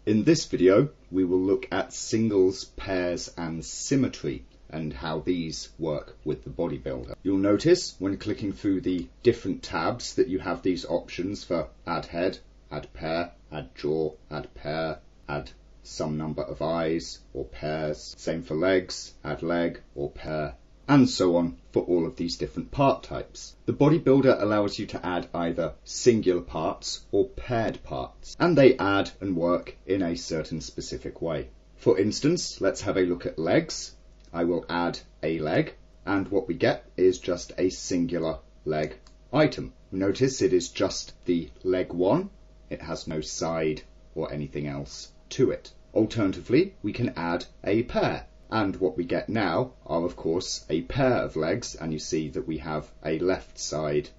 In this video, we will look at singles, pairs and symmetry and how these work with the bodybuilder. You'll notice when clicking through the different tabs that you have these options for add head, add pair, add jaw, add pair, add some number of eyes or pairs. Same for legs, add leg or pair, and so on for all of these different part types. The bodybuilder allows you to add either singular parts or paired parts, and they add and work in a certain specific way. For instance, let's have a look at legs. I will add a leg, and what we get is just a singular leg item. Notice it is just the leg one. It has no side or anything else to it. Alternatively, we can add a pair. And what we get now are, of course, a pair of legs, and you see that we have a left side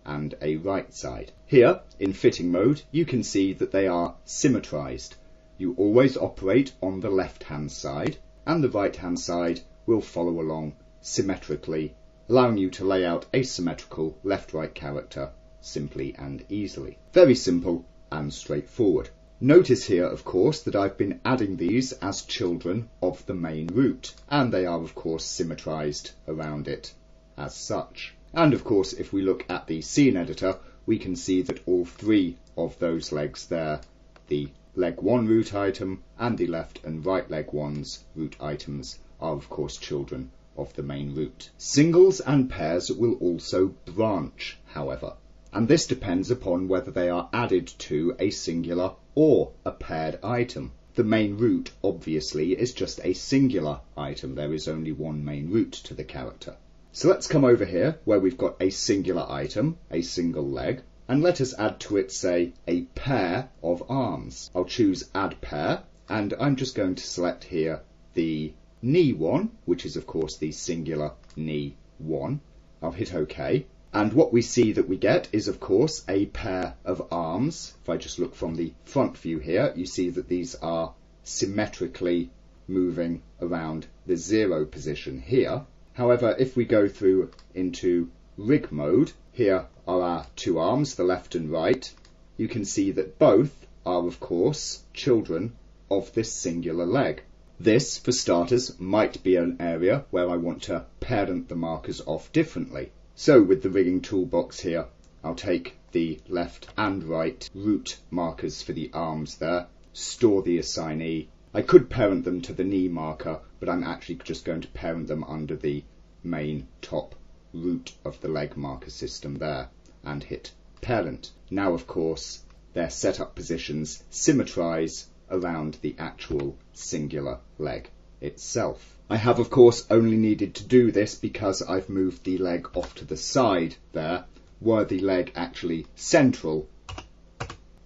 and a right side. Here, in fitting mode, you can see that they are symmetrized. You always operate on the left-hand side, and the right-hand side will follow along symmetrically, allowing you to lay out a symmetrical left-right character simply and easily. Very simple and straightforward. Notice here, of course, that I've been adding these as children of the main root, and they are, of course, symmetrized around it as such. And, of course, if we look at the scene editor, we can see that all three of those legs there, the leg 1 root item and the left and right leg 1's root items, are, of course, children of the main root. Singles and pairs will also branch, however, and this depends upon whether they are added to a singular or a paired item. The main root, obviously, is just a singular item. There is only one main root to the character. So let's come over here where we've got a singular item, a single leg, and let us add to it, say, a pair of arms. I'll choose add pair, and I'm just going to select here the knee one, which is, of course, the singular knee one. I'll hit OK. And what we see that we get is, of course, a pair of arms. If I just look from the front view here, you see that these are symmetrically moving around the 0 position here. However, if we go through into rig mode, here are our two arms, the left and right. You can see that both are, of course, children of this singular leg. This, for starters, might be an area where I want to parent the markers off differently. So with the rigging toolbox here, I'll take the left and right root markers for the arms there, store the assignee. I could parent them to the knee marker, but I'm actually just going to parent them under the main top root of the leg marker system there and hit parent. Now, of course, their setup positions symmetrize around the actual singular leg itself. I have, of course, only needed to do this because I've moved the leg off to the side there. Were the leg actually central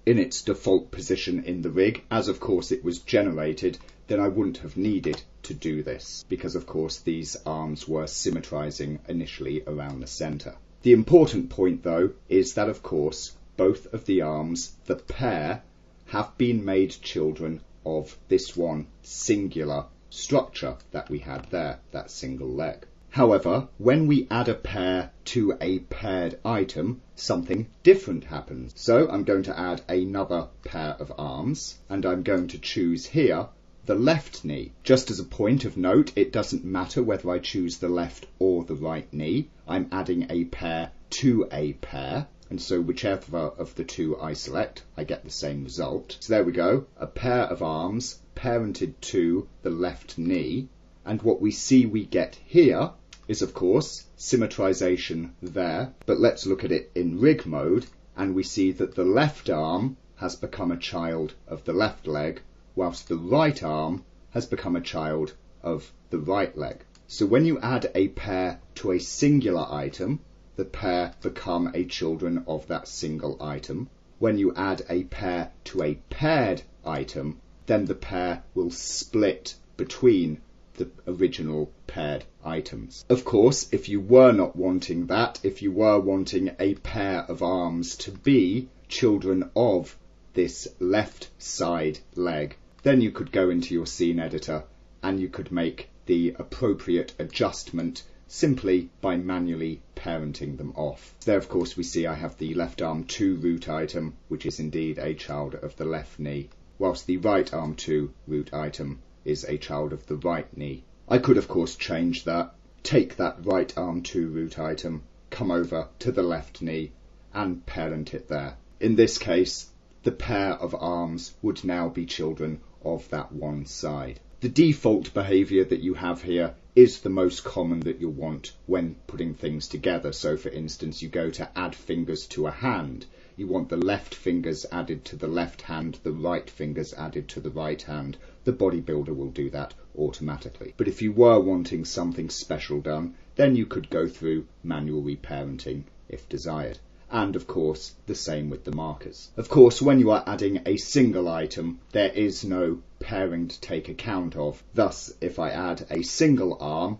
in its default position in the rig, as of course it was generated, then I wouldn't have needed to do this because, of course, these arms were symmetrizing initially around the center. The important point, though, is that, of course, both of the arms, the pair, have been made children of this one singular structure that we had there, that single leg. However, when we add a pair to a paired item, something different happens. So I'm going to add another pair of arms, and I'm going to choose here the left knee. Just as a point of note, it doesn't matter whether I choose the left or the right knee. I'm adding a pair to a pair, and so whichever of the two I select, I get the same result. So there we go, a pair of arms parented to the left knee, and what we see we get here is, of course, symmetrization there, but let's look at it in rig mode, and we see that the left arm has become a child of the left leg, whilst the right arm has become a child of the right leg. So when you add a pair to a singular item, the pair become a children of that single item. When you add a pair to a paired item, then the pair will split between the original paired items. Of course, if you were not wanting that, if you were wanting a pair of arms to be children of this left side leg, then you could go into your scene editor and you could make the appropriate adjustment simply by manually parenting them off. There, of course, we see I have the left arm 2 root item, which is indeed a child of the left knee, whilst the right arm 2 root item is a child of the right knee. I could, of course, change that, take that right arm 2 root item, come over to the left knee and parent it there. In this case, the pair of arms would now be children of that one side. The default behaviour that you have here is the most common that you'll want when putting things together. So for instance, you go to add fingers to a hand. You want the left fingers added to the left hand, the right fingers added to the right hand. The bodybuilder will do that automatically. But if you were wanting something special done, then you could go through manual reparenting if desired. And of course, the same with the markers. Of course, when you are adding a single item, there is no pairing to take account of. Thus, if I add a single arm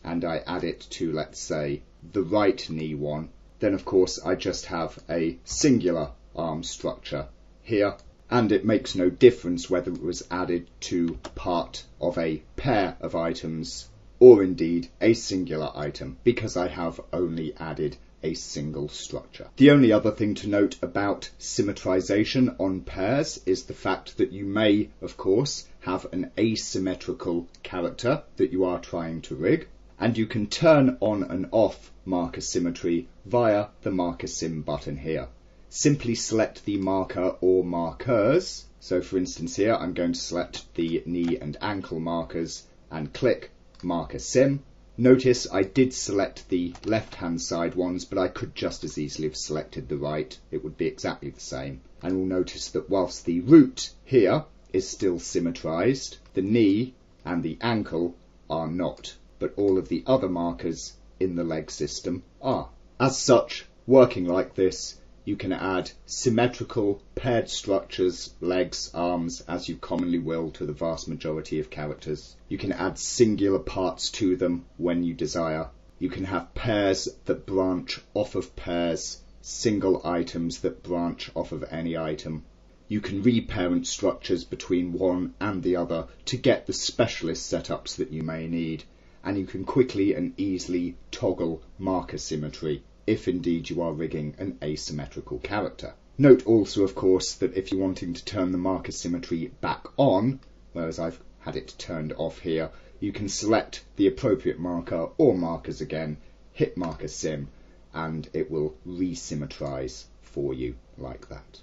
and I add it to, let's say, the right knee one, then of course I just have a singular arm structure here, and it makes no difference whether it was added to part of a pair of items or indeed a singular item, because I have only added a single structure. The only other thing to note about symmetrization on pairs is the fact that you may, of course, have an asymmetrical character that you are trying to rig, and you can turn on and off marker symmetry via the marker sim button here. Simply select the marker or markers. So for instance here, I'm going to select the knee and ankle markers and click marker sim. Notice I did select the left hand side ones, but I could just as easily have selected the right. It would be exactly the same. And we'll notice that whilst the root here is still symmetrized, the knee and the ankle are not, but all of the other markers in the leg system are. As such, working like this, you can add symmetrical paired structures, legs, arms, as you commonly will to the vast majority of characters. You can add singular parts to them when you desire. You can have pairs that branch off of pairs, single items that branch off of any item. You can reparent structures between one and the other to get the specialist setups that you may need. And you can quickly and easily toggle marker symmetry, if indeed you are rigging an asymmetrical character. Note also, of course, that if you're wanting to turn the marker symmetry back on, whereas I've had it turned off here, you can select the appropriate marker or markers again, hit marker sim, and it will resymmetrize for you like that.